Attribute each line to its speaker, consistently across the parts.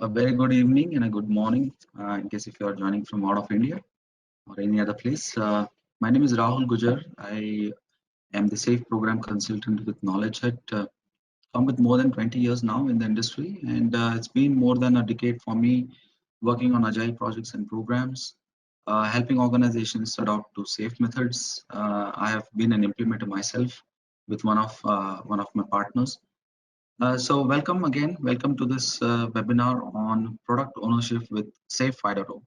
Speaker 1: A very good evening and a good morning, in case if you are joining from out of India or any other place. My name is Rahul Gujar. I am the SAFE program consultant with Knowledge Hut. I'm with more than 20 years now in the industry, and it's been more than a decade for me working on agile projects and programs, helping organizations adopt to SAFE methods. I have been an implementer myself with one of my partners. So welcome again. Welcome to this webinar on product ownership with SAFE 5.0.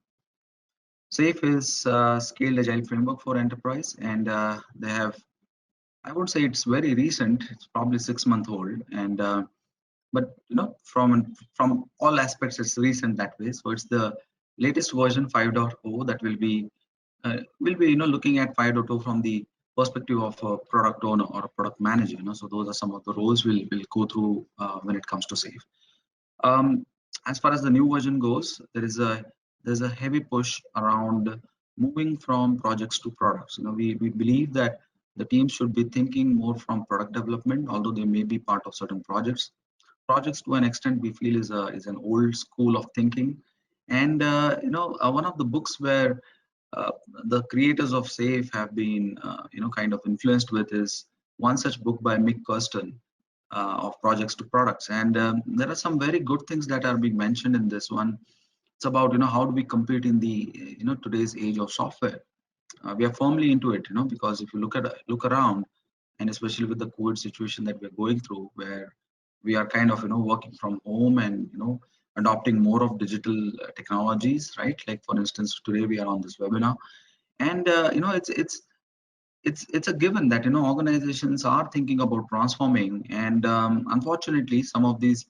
Speaker 1: SAFE is a scaled agile framework for enterprise, and they have, I would say it's very recent. It's probably 6 month old, and but from all aspects, it's recent that way. So it's the latest version 5.0 that will be looking at 5.0 from the perspective of a product owner or a product manager. So those are some of the roles we'll go through when it comes to SAFE. As far as the new version goes, there's a heavy push around moving from projects to products. We believe that the team should be thinking more from product development, although they may be part of certain projects. Projects, to an extent, we feel is an old school of thinking. And one of the books where uh, the creators of SAFE have been kind of influenced with is one such book by Mick Kirsten, of projects to products. And there are some very good things that are being mentioned in this one. It's about how do we compete in the today's age of software. We are firmly into it, because if you look around, and especially with the COVID situation that we're going through, where we are kind of working from home and adopting more of digital technologies, right? Like for instance, today we are on this webinar, and it's a given that organizations are thinking about transforming, and unfortunately some of these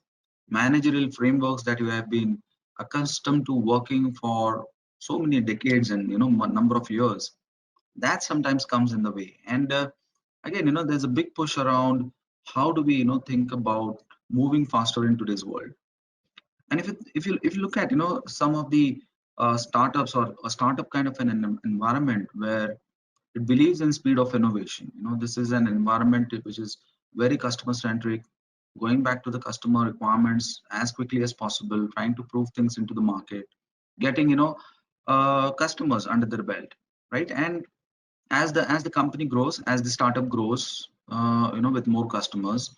Speaker 1: managerial frameworks that you have been accustomed to working for so many decades and number of years, that sometimes comes in the way. And again, there's a big push around how do we think about moving faster in today's world. And if you look at some of the startups, or a startup kind of an environment where it believes in speed of innovation. This is an environment which is very customer centric, going back to the customer requirements as quickly as possible, trying to prove things into the market, getting customers under their belt, right? And as the company grows, as the startup grows, with more customers,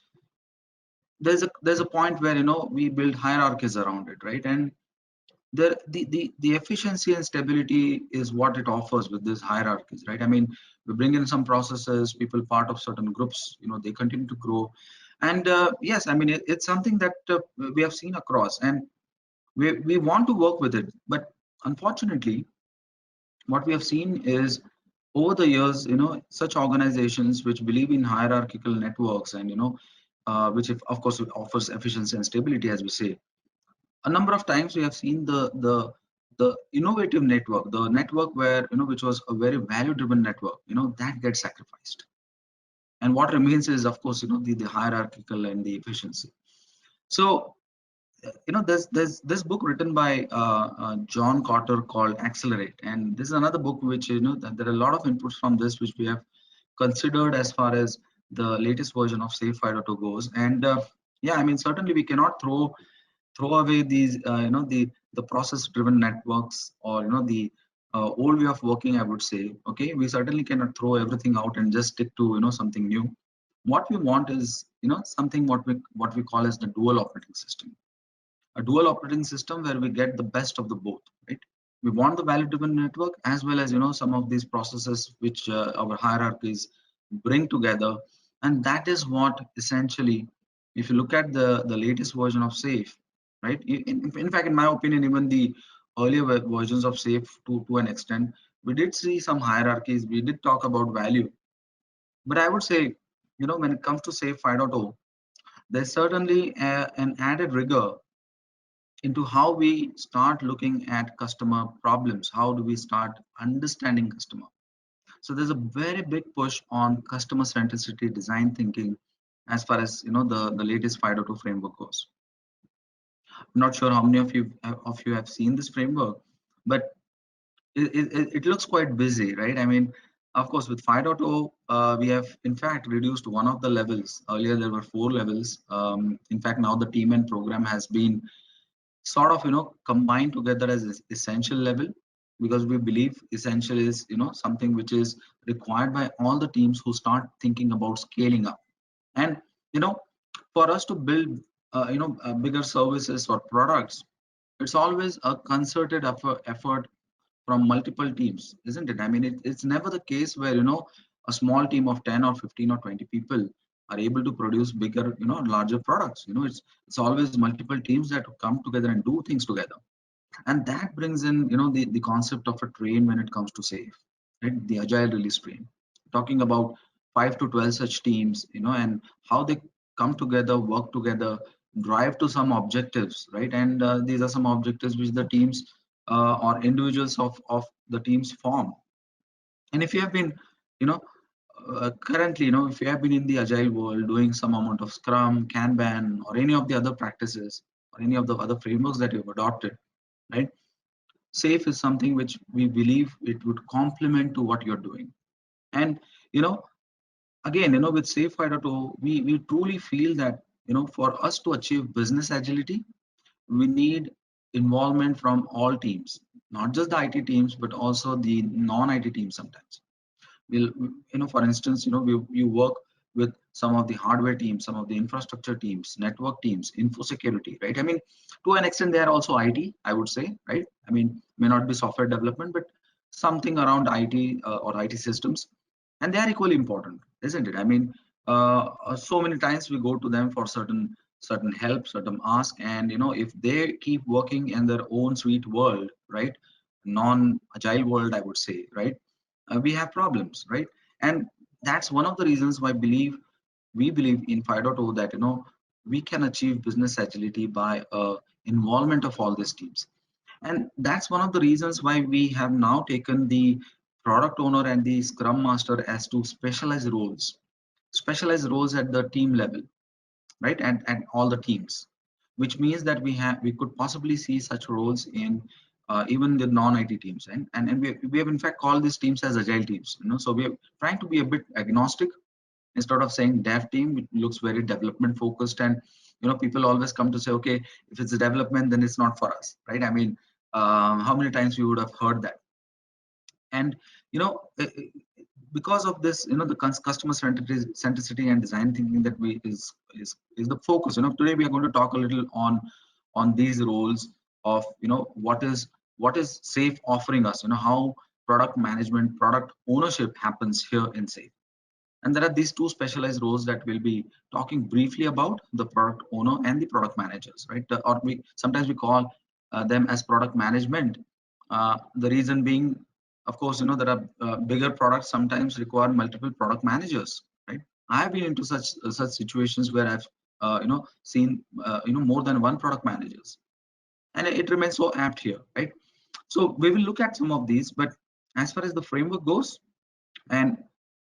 Speaker 1: there's a point where we build hierarchies around it, right? And the efficiency and stability is what it offers with these hierarchies, right? I mean, we bring in some processes, people part of certain groups, they continue to grow. And yes, I mean, it's something that we have seen across, and we want to work with it. But unfortunately, what we have seen is over the years, such organizations which believe in hierarchical networks, and which of course it offers efficiency and stability, as we say, a number of times we have seen the innovative network, the network where which was a very value driven network, that gets sacrificed. And what remains is, of course, the hierarchical and the efficiency. So there's this book written by John Carter called Accelerate, and this is another book which that there are a lot of inputs from this which we have considered as far as the latest version of SAFE 5.0 goes. And yeah, I mean, certainly we cannot throw away these the process driven networks, or the old way of working, I would say. Okay, we certainly cannot throw everything out and just stick to something new. What we want is something what we call as the dual operating system, a dual operating system where we get the best of the both, right? We want the value driven network as well as some of these processes which our hierarchies bring together. And that is what essentially, if you look at the latest version of SAFE, right? In fact, in my opinion, even the earlier versions of SAFE, to an extent, we did see some hierarchies, we did talk about value. But I would say, when it comes to SAFE 5.0, there's certainly an added rigor into how we start looking at customer problems. How do we start understanding customer? So there's a very big push on customer centricity design thinking as far as the latest 5.2 framework goes. I'm not sure how many of you have seen this framework, but it looks quite busy, right? I mean, of course, with 5.0, we have in fact reduced one of the levels. Earlier there were 4 levels. In fact, now the team and program has been sort of combine together as essential level, because we believe essential is something which is required by all the teams who start thinking about scaling up. And you know for us to build bigger services or products, it's always a concerted effort from multiple teams, isn't it? I mean, it's never the case where a small team of 10 or 15 or 20 people are able to produce bigger, larger products. It's always multiple teams that come together and do things together. And that brings in the concept of a train when it comes to safe, right? The agile release train, talking about 5 to 12 such teams, and how they come together, work together, drive to some objectives, right? And these are some objectives which the teams or individuals of the teams form. And if you have been you know currently, if you have been in the agile world doing some amount of scrum, kanban, or any of the other practices, or any of the other frameworks that you've adopted, right? Safe is something which we believe it would complement to what you're doing. And you know again, with safe 5.0, we truly feel that for us to achieve business agility, we need involvement from all teams, not just the IT teams but also the non-IT teams. Sometimes we'll for instance, you work with some of the hardware teams, some of the infrastructure teams, network teams, info security, right? I mean, to an extent they are also IT, I would say, right? I mean, may not be software development, but something around IT or IT systems, and they are equally important, isn't it? I mean, so many times we go to them for certain help, certain ask, and if they keep working in their own sweet world, right, non agile world, I would say, right, we have problems, right? And that's one of the reasons why we believe in 5.0 that we can achieve business agility by involvement of all these teams. And that's one of the reasons why we have now taken the product owner and the scrum master as two specialized roles at the team level, right? And all the teams, which means that we could possibly see such roles in even the non-IT teams. And we have in fact called these teams as agile teams. So we are trying to be a bit agnostic. Instead of saying dev team, it looks very development focused. And people always come to say, okay, if it's a development, then it's not for us, right? I mean, how many times we would have heard that? And because of this, the customer centricity and design thinking that we is the focus. Today we are going to talk a little on these roles of what is safe offering us, how product management, product ownership happens here in safe. And there are these two specialized roles that we'll be talking briefly about: the product owner and the product managers, right? Or we sometimes we call them as product management. The reason being, of course, there are bigger products sometimes require multiple product managers, right? I have been into such situations where I've seen more than one product managers, and it remains so apt here, right? So we will look at some of these, but as far as the framework goes, and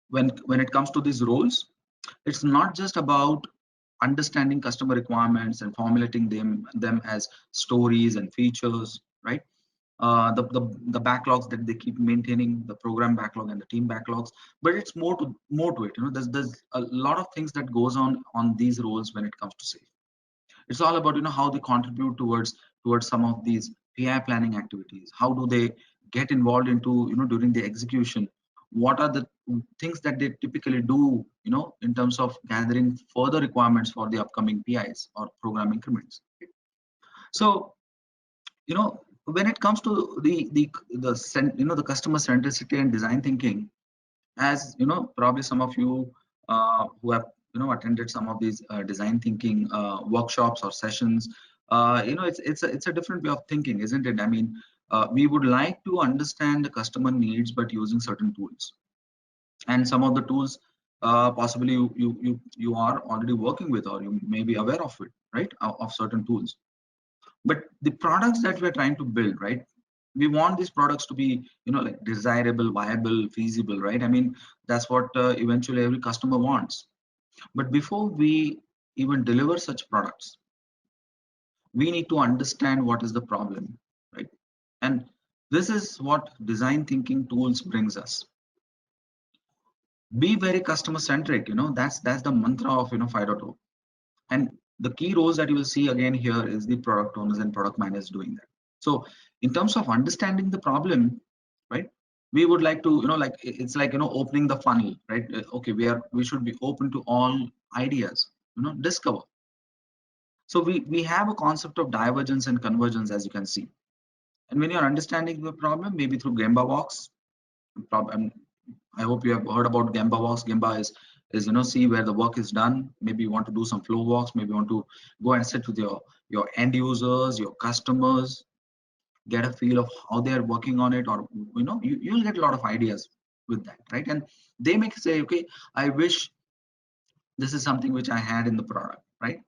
Speaker 1: when it comes to these roles, it's not just about understanding customer requirements and formulating them as stories and features, right? The backlogs that they keep maintaining, the program backlog and the team backlogs, but it's more to it. There's a lot of things that goes on these roles when it comes to safety. It's all about how they contribute towards some of these PI planning activities. How do they get involved into during the execution? What are the things that they typically do in terms of gathering further requirements for the upcoming PIs or program increments? So when it comes to the customer centricity and design thinking, as probably some of you who have attended some of these design thinking workshops or sessions, it's a different way of thinking, isn't it? I mean, we would like to understand the customer needs but using certain tools. And some of the tools possibly you are already working with, or you may be aware of it, right, of certain tools. But the products that we're trying to build, right, we want these products to be like desirable, viable, feasible, right? I mean, that's what eventually every customer wants. But before we even deliver such products, we need to understand what is the problem, right? And this is what design thinking tools brings us. Be very customer centric. That's the mantra of 5.0. And The key roles that you will see again here is the product owners and product managers doing that. So in terms of understanding the problem, right, we would like to, like it's like, opening the funnel, right? Okay, we should be open to all ideas, discover. So we have a concept of divergence and convergence, as you can see. And when you're understanding the problem, maybe through Gemba walks, problem. I hope you have heard about Gemba walks. Gemba is see where the work is done. Maybe you want to do some flow walks. Maybe you want to go and sit with your end users, your customers, get a feel of how they are working on it, or you'll get a lot of ideas with that, right? And they may say, okay, I wish this is something which I had in the product, right?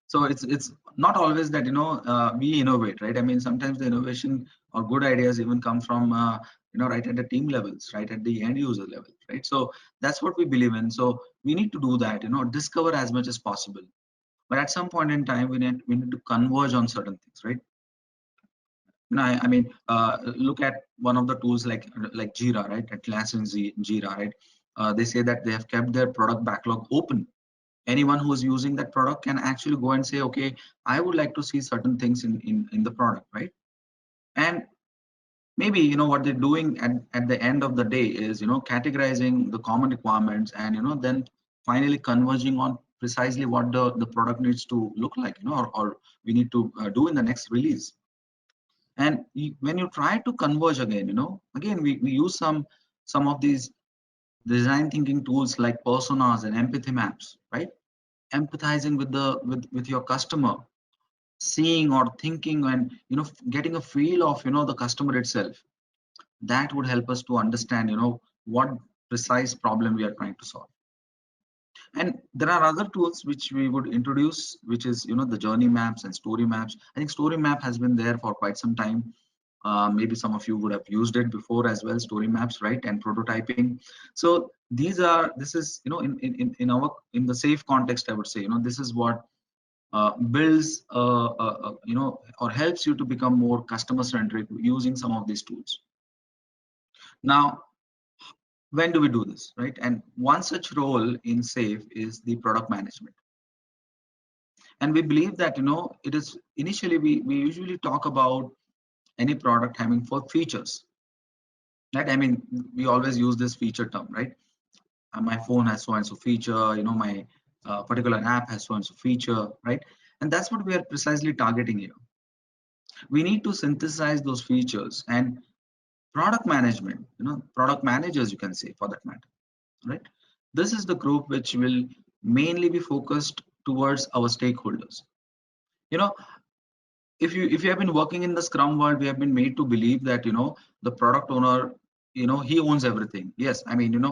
Speaker 1: So it's not always that we innovate, right? I mean, sometimes the innovation or good ideas even come from right at the team levels, right at the end user level, right? So that's what we believe in. So we need to do that, discover as much as possible, but at some point in time we need to converge on certain things, right? I mean, look at one of the tools like Jira, right? Atlassian Jira, right? They say that they have kept their product backlog open. Anyone who is using that product can actually go and say, okay, I would like to see certain things in the product, right? And maybe what they're doing at the end of the day is categorizing the common requirements, and then finally converging on precisely what the product needs to look like, or we need to do in the next release. And when you try to converge again, again we use some of these design thinking tools like personas and empathy maps, right? Empathizing with your customer, seeing or thinking, and getting a feel of the customer itself. That would help us to understand what precise problem we are trying to solve. And there are other tools which we would introduce, which is the journey maps and story maps. I think story map has been there for quite some time. Maybe some of you would have used it before as well, story maps, right? And prototyping. So this is in our in the safe context, I would say this is what builds or helps you to become more customer centric using some of these tools. Now, when do we do this, right? And one such role in safe is the product management. And we believe that it is initially we usually talk about any product having 4 features, right? I mean, we always use this feature term, right? My phone has so and so feature, my particular app has so and so feature, right? And that's what we are precisely targeting here. We need to synthesize those features, and product management, product managers, you can say, for that matter, right? This is the group which will mainly be focused towards our stakeholders. You know, if you have been working in the Scrum world, we have been made to believe that the product owner, he owns everything. Yes, I mean,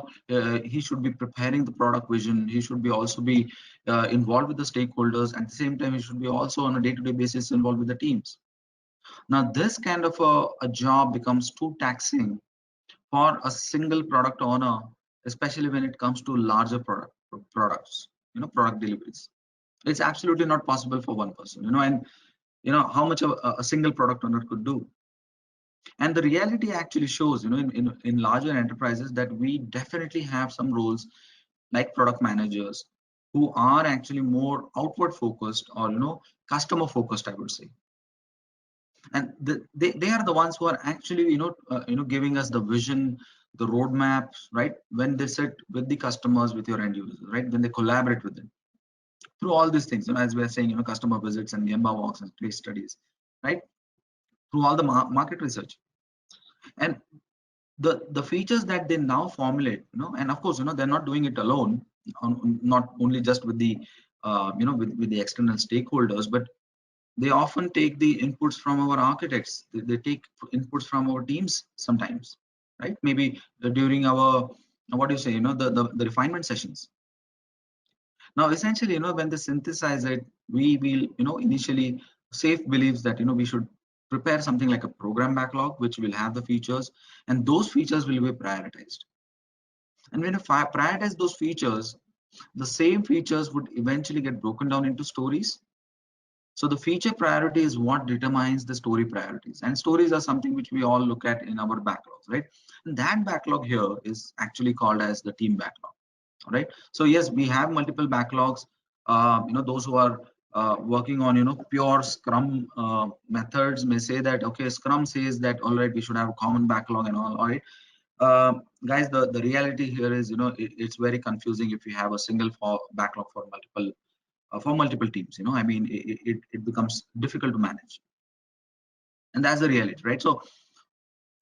Speaker 1: he should be preparing the product vision. He should be also be involved with the stakeholders. At the same time, he should be also on a day-to-day basis involved with the teams. Now, this kind of a job becomes too taxing for a single product owner, especially when it comes to larger products, product deliveries. It's absolutely not possible for one person, and how much a single product owner could do. And the reality actually shows, in larger enterprises, that we definitely have some roles like product managers who are actually more outward focused, or customer focused, I would say. And they are the ones who are actually giving us the vision, the roadmaps, right? When they sit with the customers, with your end users, right? When they collaborate with them through all these things, as we are saying, customer visits and Gemba walks and case studies, right? Through all the market research, and the features that they now formulate, and of course, they're not doing it alone, not only just with the with the external stakeholders, but they often take the inputs from our architects. They take inputs from our teams sometimes, right? Maybe during our what do you say, the refinement sessions. Now, essentially, when they synthesize it, we will, initially SAFe believes that, we should prepare something like a program backlog, which will have the features, and those features will be prioritized. And when you prioritize those features, the same features would eventually get broken down into stories. So the feature priority is what determines the story priorities, and stories are something which we all look at in our backlogs, right? And that backlog here is actually called as the team backlog. Right. So yes, we have multiple backlogs. Those who are working on pure Scrum methods may say that, okay, Scrum says that, all right, we should have a common backlog and all right. Guys, the reality here is, it's very confusing if you have a single backlog for multiple teams. I mean, it becomes difficult to manage, and that's the reality, right? So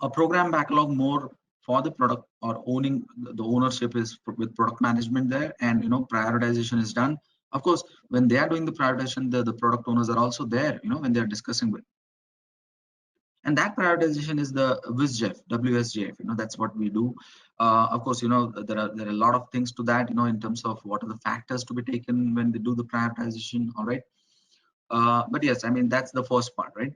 Speaker 1: a program backlog more for the product, or owning the ownership is with product management there, and prioritization is done. Of course, when they are doing the prioritization, the product owners are also there, when they are discussing with. And that prioritization is the WSJF. That's what we do. Of course, there are a lot of things to that, in terms of what are the factors to be taken when they do the prioritization. All right. But yes, I mean, that's the first part, right?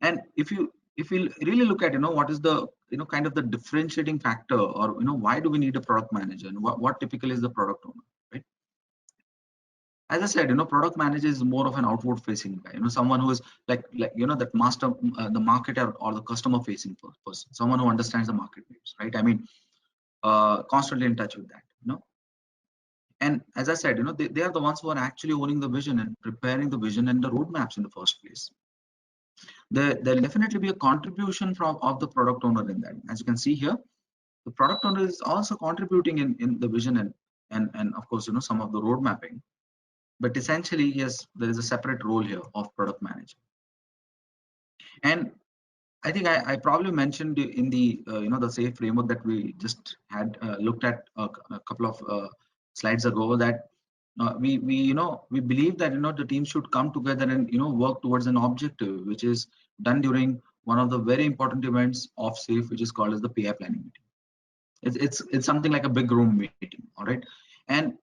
Speaker 1: And if you really look at, what is the kind of the differentiating factor, or why do we need a product manager, and what typically is the product owner, right? As I said, product manager is more of an outward facing guy, someone who is like that master, the marketer or the customer facing person, someone who understands the market needs, right? I mean, constantly in touch with that, and as I said, they are the ones who are actually owning the vision and preparing the vision and the roadmaps in the first place. There'll definitely be a contribution of the product owner in that. As you can see here, the product owner is also contributing in the vision, and of course, some of the road mapping. But essentially, yes, there is a separate role here of product manager. And I think I probably mentioned in the the SAFe framework that we just had looked at a couple of slides ago, that we believe that the team should come together and work towards an objective, which is done during one of the very important events of SAFe, which is called as the PI planning meeting. It's something like a big room meeting, all right? And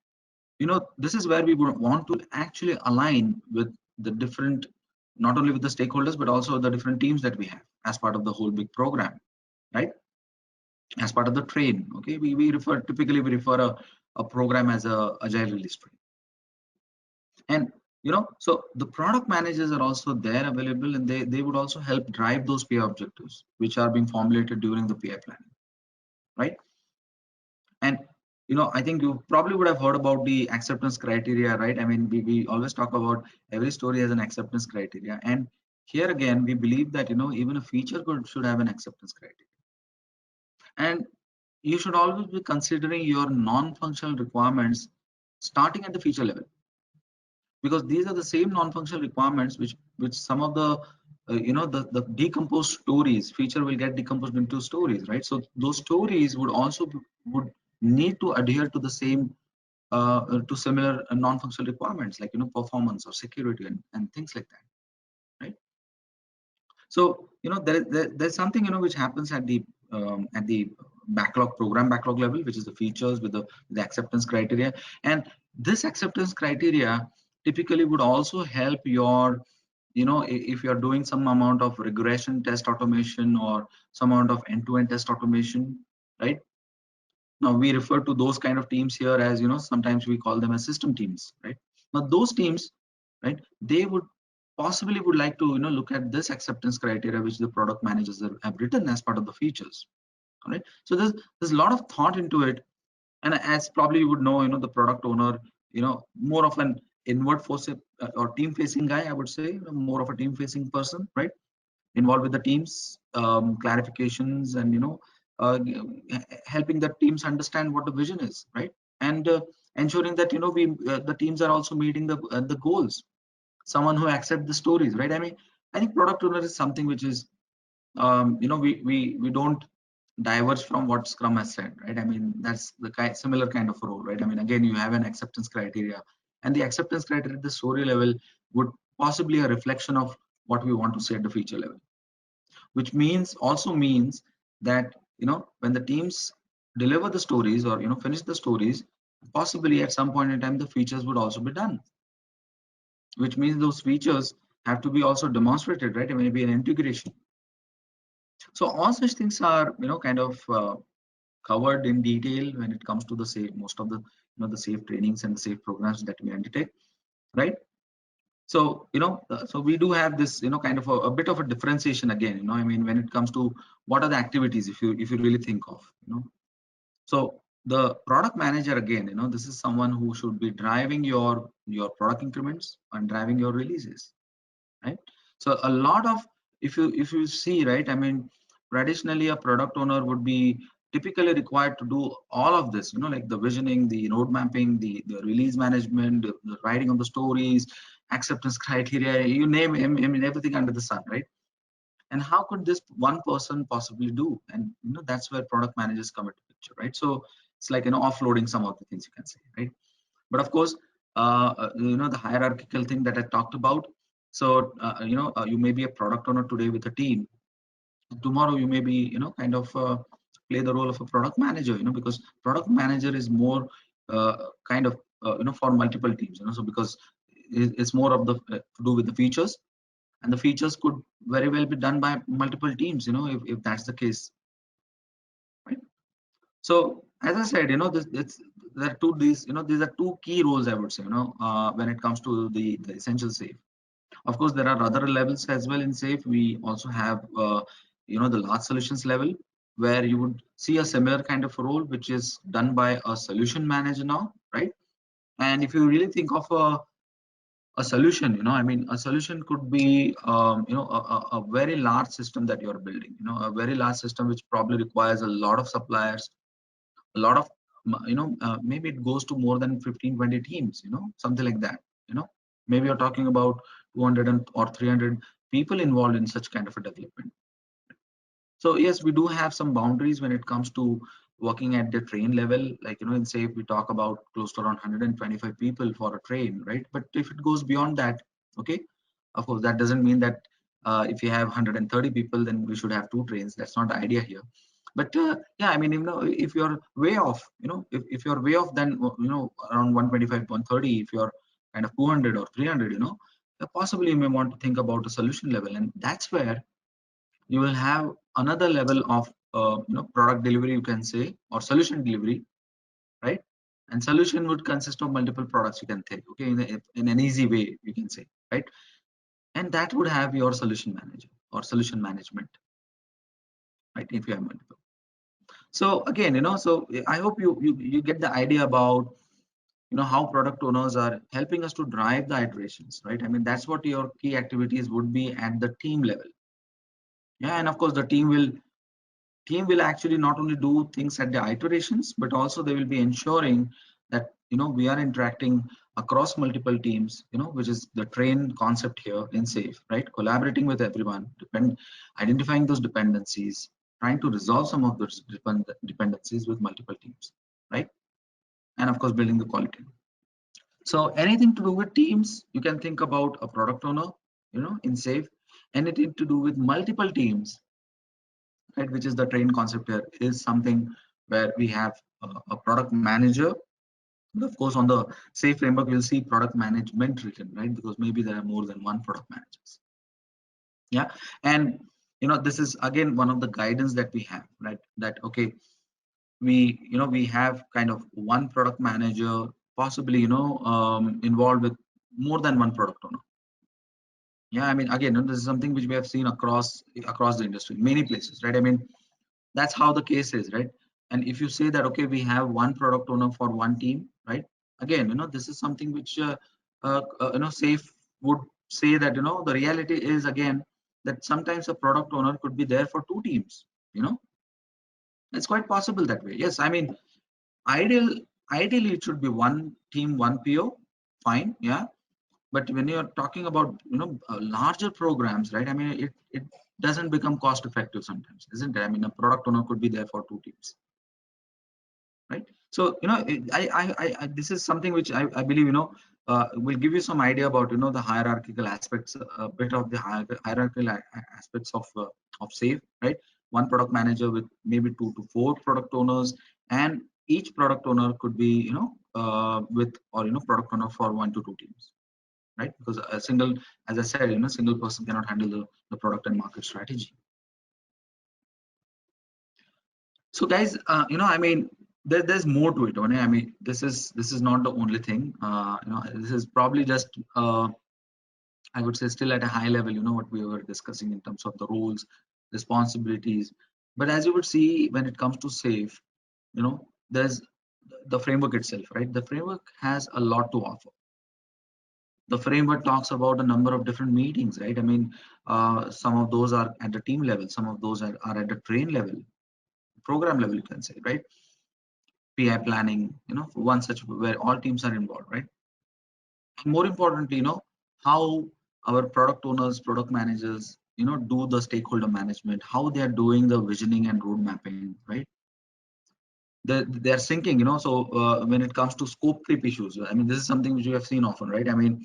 Speaker 1: this is where we would want to actually align with the different, not only with the stakeholders, but also the different teams that we have as part of the whole big program, right? As part of the train. Okay, we typically refer a program as a agile release train. And so the product managers are also there available, and they would also help drive those PI objectives which are being formulated during the PI planning, right? And I think you probably would have heard about the acceptance criteria, right? I mean, we always talk about every story has an acceptance criteria, and here again we believe that even a feature should have an acceptance criteria. And you should always be considering your non-functional requirements starting at the feature level, because these are the same non-functional requirements which some of the the decomposed stories, feature will get decomposed into stories, right? So those stories would also would need to adhere to the same to similar non-functional requirements, like performance or security and things like that, right? So there's something which happens at the program backlog level, which is the features with the acceptance criteria. And this acceptance criteria typically would also help your if you're doing some amount of regression test automation or some amount of end-to-end test automation, right? Now we refer to those kind of teams here as sometimes we call them as system teams, right? Now those teams, right, they would possibly would like to look at this acceptance criteria which the product managers have written as part of the features, all right? So there's a lot of thought into it. And as probably you would know, the product owner, more of an inward force or team facing guy, I would say, more of a team facing person, right? Involved with the teams, clarifications, and helping the teams understand what the vision is, right? And ensuring that we the teams are also meeting the goals. Someone who accepts the stories, right? I mean, I think product owner is something which is we don't diverge from what Scrum has said, right? I mean, that's the similar kind of role, right? I mean, again, you have an acceptance criteria, and the acceptance criteria at the story level would possibly a reflection of what we want to say at the feature level, which also means that when the teams deliver the stories or finish the stories, possibly at some point in time the features would also be done, which means those features have to be also demonstrated, right? I mean, maybe an integration. So all such things are kind of covered in detail when it comes to the SAFe, most of the the SAFe trainings and the SAFe programs that we undertake, right? So so we do have this kind of a bit of a differentiation again, I mean, when it comes to what are the activities, if you really think of so The product manager, again, this is someone who should be driving your product increments and driving your releases, right? So a lot of, if you see, right, I mean, traditionally a product owner would be typically required to do all of this, like the visioning, the road mapping, the release management, the writing of the stories, acceptance criteria, you name him, I mean, everything under the sun, right? And how could this one person possibly do? And that's where product managers come into picture, right? So it's like offloading some of the things, you can say, right? But of course, the hierarchical thing that I talked about. So you may be a product owner today with a team, and tomorrow you may be kind of play the role of a product manager, because product manager is more kind of for multiple teams, so because it's more of the to do with the features, and the features could very well be done by multiple teams, if that's the case, right? So as I said, this there are these are two key roles, I would say, when it comes to the essential safe. Of course, there are other levels as well in safe. We also have the large solutions level, where you would see a similar kind of role, which is done by a solution manager now, right? And if you really think of a solution, I mean, a solution could be a very large system that you're building, a very large system which probably requires a lot of suppliers, a lot of maybe it goes to more than 15, 20 teams, something like that, maybe you're talking about 200 or 300 people involved in such kind of a development. So yes, we do have some boundaries when it comes to working at the train level. Like, in say we talk about close to around 125 people for a train, right? But if it goes beyond that, okay, of course, that doesn't mean that if you have 130 people, then we should have two trains. That's not the idea here. But yeah, I mean, if you're way off, if you're way off, then around 125, 130, if you're kind of 200 or 300, possibly you may want to think about a solution level, and that's where you will have another level of product delivery, you can say, or solution delivery, right? And solution would consist of multiple products, you can take, okay, in an easy way, you can say, right? And that would have your solution manager or solution management, right, if you have multiple. So again, so I hope you get the idea about how product owners are helping us to drive the iterations, right? I mean, that's what your key activities would be at the team level. Yeah, and of course the team will actually not only do things at the iterations, but also they will be ensuring that we are interacting across multiple teams, which is the train concept here in safe, right? Collaborating with everyone, identifying those dependencies, trying to resolve some of those dependencies with multiple teams, right? And of course building the quality. So anything to do with teams, you can think about a product owner, in safe. Anything to do with multiple teams, right, which is the train concept here, is something where we have a product manager. But of course, on the safe framework, we'll see product management written, right? Because maybe there are more than one product managers. Yeah, and this is again one of the guidance that we have, right? That okay, we have kind of one product manager, possibly involved with more than one product owner. Yeah, I mean, again, this is something which we have seen across the industry, many places, right? I mean, that's how the case is, right? And if you say that okay, we have one product owner for one team, right? Again, this is something which safe would say that the reality is again that sometimes a product owner could be there for two teams. It's quite possible that way. Yes, I mean, ideal ideally it should be one team, one PO, fine, yeah. But when you're talking about larger programs, right? I mean, it doesn't become cost effective sometimes, isn't it? I mean, a product owner could be there for two teams, right? So this is something which I believe will give you some idea about the hierarchical aspects, a bit of the hierarchical aspects of safe, right? One product manager with maybe 2 to 4 product owners, and each product owner could be with or product owner for 1 to 2 teams, right? Because a single, as I said, single person cannot handle the product and market strategy. So guys, I mean, there's more to it. I mean, this is not the only thing. This is probably just I would say still at a high level. What we were discussing in terms of the roles, responsibilities. But as you would see, when it comes to safe, there's the framework itself, right? The framework has a lot to offer. The framework talks about a number of different meetings, right? I mean, some of those are at the team level, some of those are at the train level, program level, you can say, right? PI planning, for one such where all teams are involved, right? And more importantly, how our product owners, product managers, do the stakeholder management, how they are doing the visioning and road mapping, right? They're syncing, so when it comes to scope creep issues, I mean, this is something which you have seen often, right? I mean,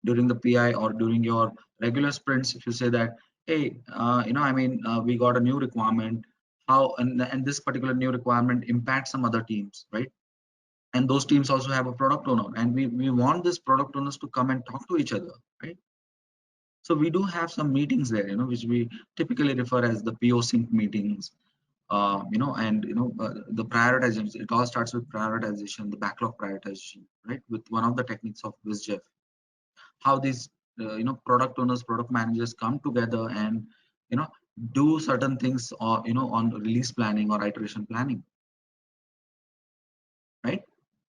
Speaker 1: during the PI or during your regular sprints, if you say that, hey, I mean, we got a new requirement, how, and this particular new requirement impacts some other teams, right? And those teams also have a product owner, and we want this product owners to come and talk to each other, right? So we do have some meetings there, which we typically refer as the PO sync meetings, and the prioritization. It all starts with prioritization, the backlog prioritization, right? With one of the techniques of WizJeff, how these product owners, product managers come together and you know do certain things, or on release planning or iteration planning, right?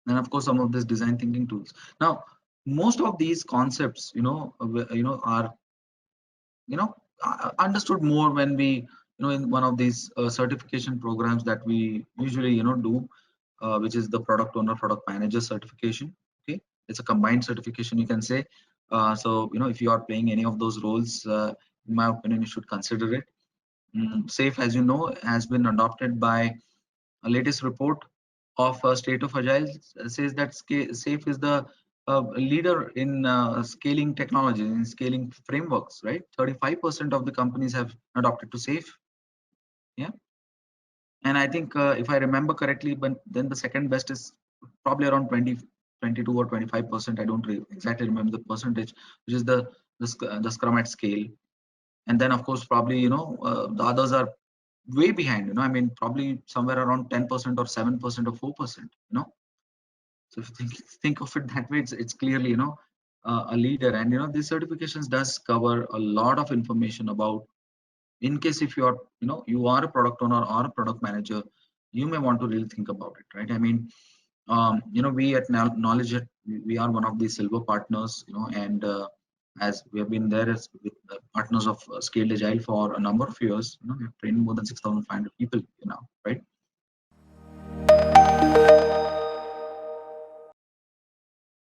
Speaker 1: And of course, some of this design thinking tools. Now, most of these concepts, are understood more when we in one of these certification programs that we usually do, which is the product owner product manager certification. Okay, it's a combined certification, you can say. So if you are playing any of those roles, in my opinion, you should consider it. Safe, as you know, has been adopted by a latest report of State of Agile, says that SAFe is the leader in scaling technology, in scaling frameworks, right? 35% of the companies have adopted to SAFe. Yeah. And I think, if I remember correctly, but then the second best is probably around 20, 22 or 25%. I don't exactly remember the percentage, which is the Scrum at scale. And then, of course, probably, the others are way behind, I mean, probably somewhere around 10% or 7% or 4%, So if you think of it that way, it's clearly, a leader. And, these certifications does cover a lot of information about, in case if you are, you are a product owner or a product manager, you may want to really think about it, right? I mean, we at Knowledge, we are one of the silver partners, and as we have been there as with partners of Scaled Agile for a number of years, we have trained more than 6,500 people, now, right?